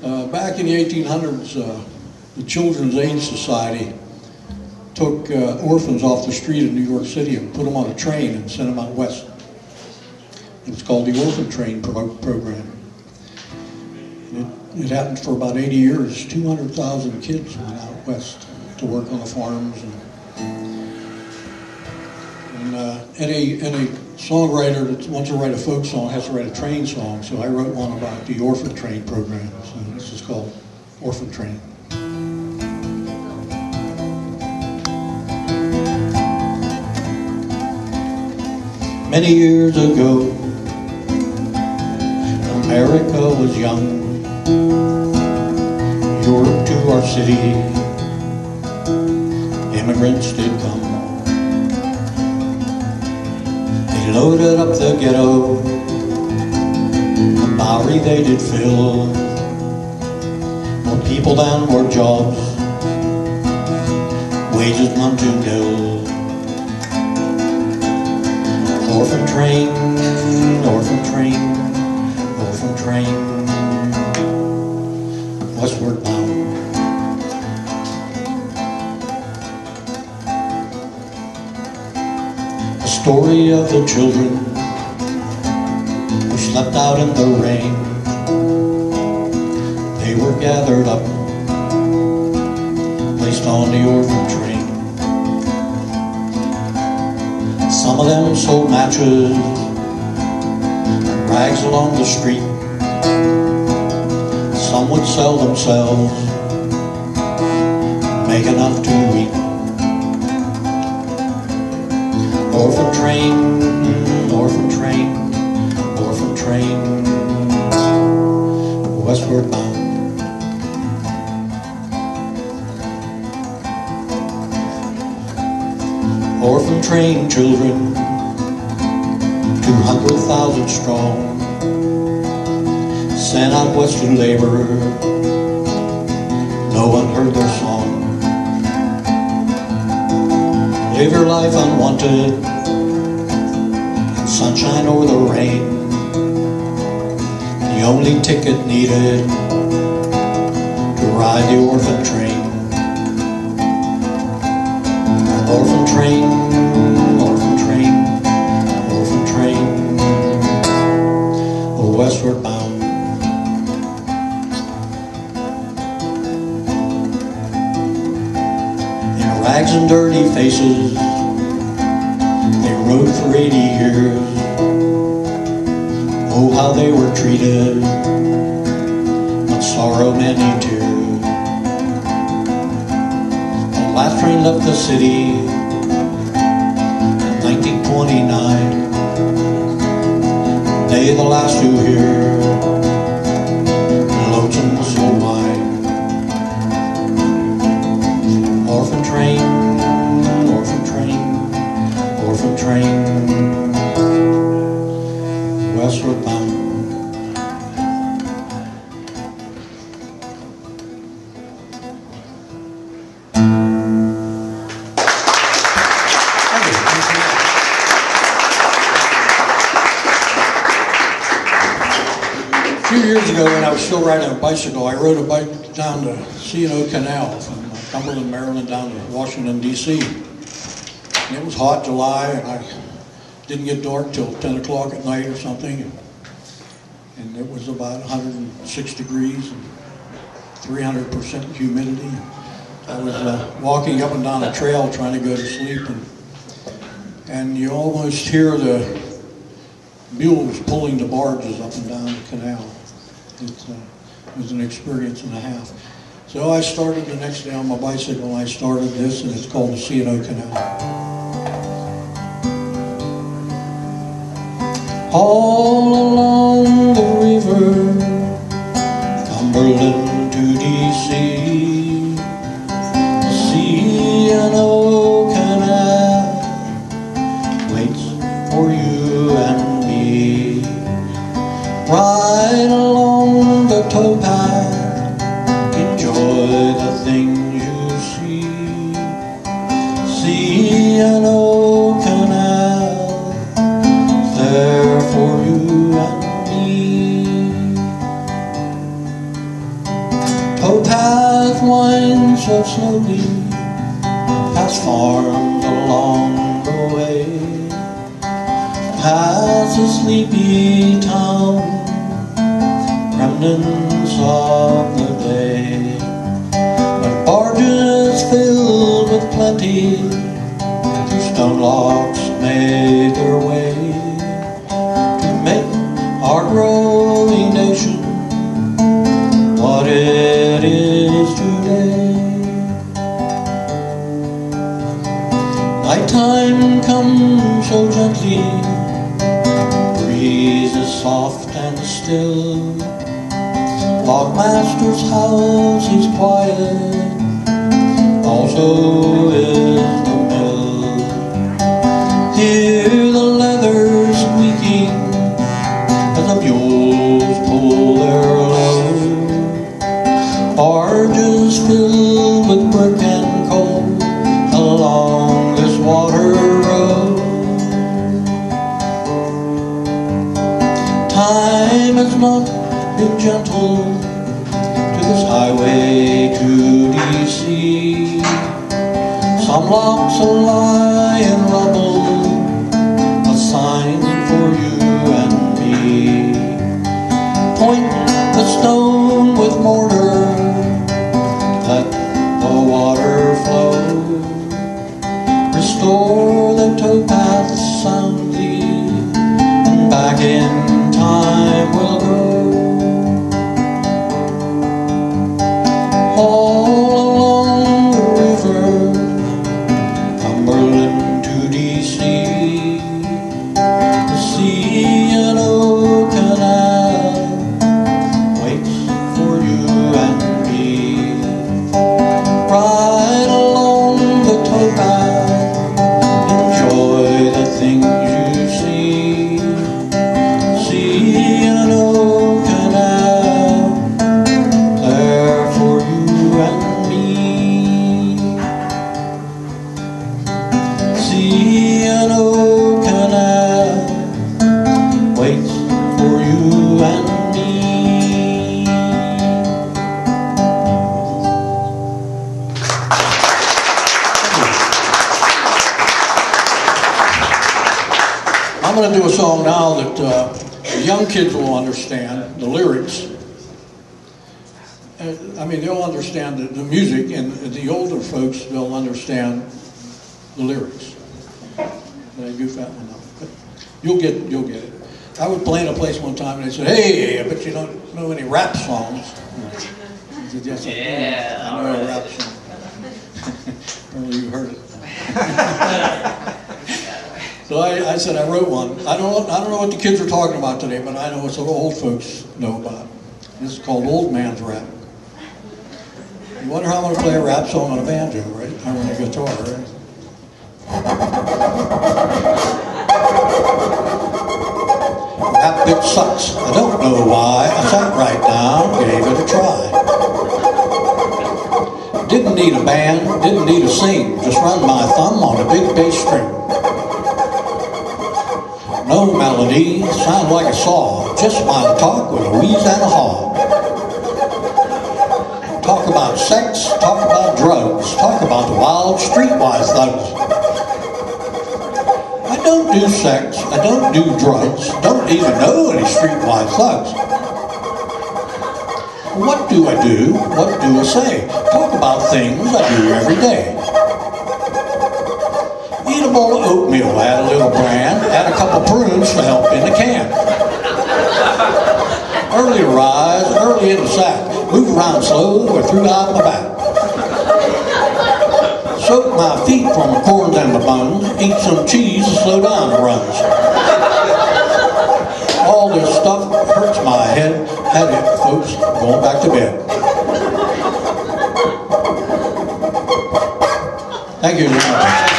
Back in the 1800s, the Children's Aid Society took orphans off the street in New York City and put them on a train and sent them out west. It was called the Orphan Train program. It happened for about 80 years. 200,000 kids went out west to work on the farms. Any songwriter that wants to write a folk song has to write a train song, so I wrote one about the Orphan Train program. So this is called Orphan Train. Many years ago, America was young. Europe to our city, immigrants did come. They loaded up the ghetto, the Bowery they did fill. More people than more jobs, wages none too nil. Orphan train, orphan train, orphan train, westward bound. The story of the children who slept out in the rain. They were gathered up, placed on the orphan train. Some of them sold matches and rags along the street. Some would sell themselves, make enough to eat. Orphan train, orphan train, orphan train, westward bound. Orphan train children, 200,000 strong, sent out west to labor. No one heard their song. Live your life unwanted, in sunshine or the rain. The only ticket needed to ride the orphan train. Orphan train, orphan train, orphan train, westward bound. In rags and dirty faces, they rode for 80 years. Oh, how they were treated, but sorrow many tears. The last train left the city in 1929. They the last to hear, lonesome was so wide. Orphan train, orphan train, orphan train, westward bound. A few years ago, when I was still riding a bicycle, I rode a bike down the C&O Canal from Cumberland, Maryland, down to Washington, D.C. And it was hot July, and I didn't get dark till 10 o'clock at night or something. And it was about 106 degrees and 300% humidity. I was walking up and down the trail trying to go to sleep, and you almost hear the mules pulling the barges up and down the canal. It was an experience and a half. So I started the next day on my bicycle, and I started this, and it's called the C&O Canal. All along the river, Cumberland to D.C., C&O Canal waits for you and me. Ride along the towpath, enjoy the things you see. C&O Canal, there for you and me. Towpath winds so slowly past farms along the way, past a sleepy town, remnants of the day. But barges filled with plenty through stone locks made their way to make our growing nation what it is today. Nighttime comes so gently, breeze is soft and still. Logmaster's house is quiet, also is the mill. Hear the leather squeaking as the mules pull their load. Barges filled with brick and coal along this water road. Time has not been gentle to this highway to D.C. Some locks lie in rubble, a sign for you and me. Point the stone with mortar, let the water flow. Restore the towpath soundly, and back in time we'll go. All along the river, Cumberland to D.C., the C&O Canal waits for you and me. Ride along the towpath, enjoy the things you see. C&O Canal, there for you and me. C&O Canal waits for you and me. I'm going to do a song now that the young kids will understand, the lyrics. I mean, they'll understand the music, and the older folks, they'll understand the lyrics. Did I goof that one up? But you'll get it. I was playing a place one time, and they said, "Hey, I bet you don't know any rap songs." I said, "Yes, yeah, I know a rap song." Apparently you heard it. So I said I wrote one. I don't know what the kids are talking about today, but I know what some old folks know about. This is called Old Man's Rap. You wonder how I'm going to play a rap song on a banjo, right? Or on a guitar, right? Rap bit sucks. I don't know why. I sat right down, gave it a try. Didn't need a band, didn't need a sing. Just run my thumb on a big bass string. No melody, sound like a saw. Just my talk with a wheeze and a haw. Talk about sex, talk about drugs, talk about the wild streetwise thugs. I don't do sex, I don't do drugs, don't even know any streetwise thugs. What do I do? What do I say? Talk about things I do every day. Eat a bowl of oatmeal, add a little bran, add a couple prunes to help in the can. Early to rise, early in the sack, move around slow or throughout my back. Soak my feet from the corns and the buns, eat some cheese to slow down the runs. All this stuff hurts my head, had it, folks, going back to bed. Thank you very much.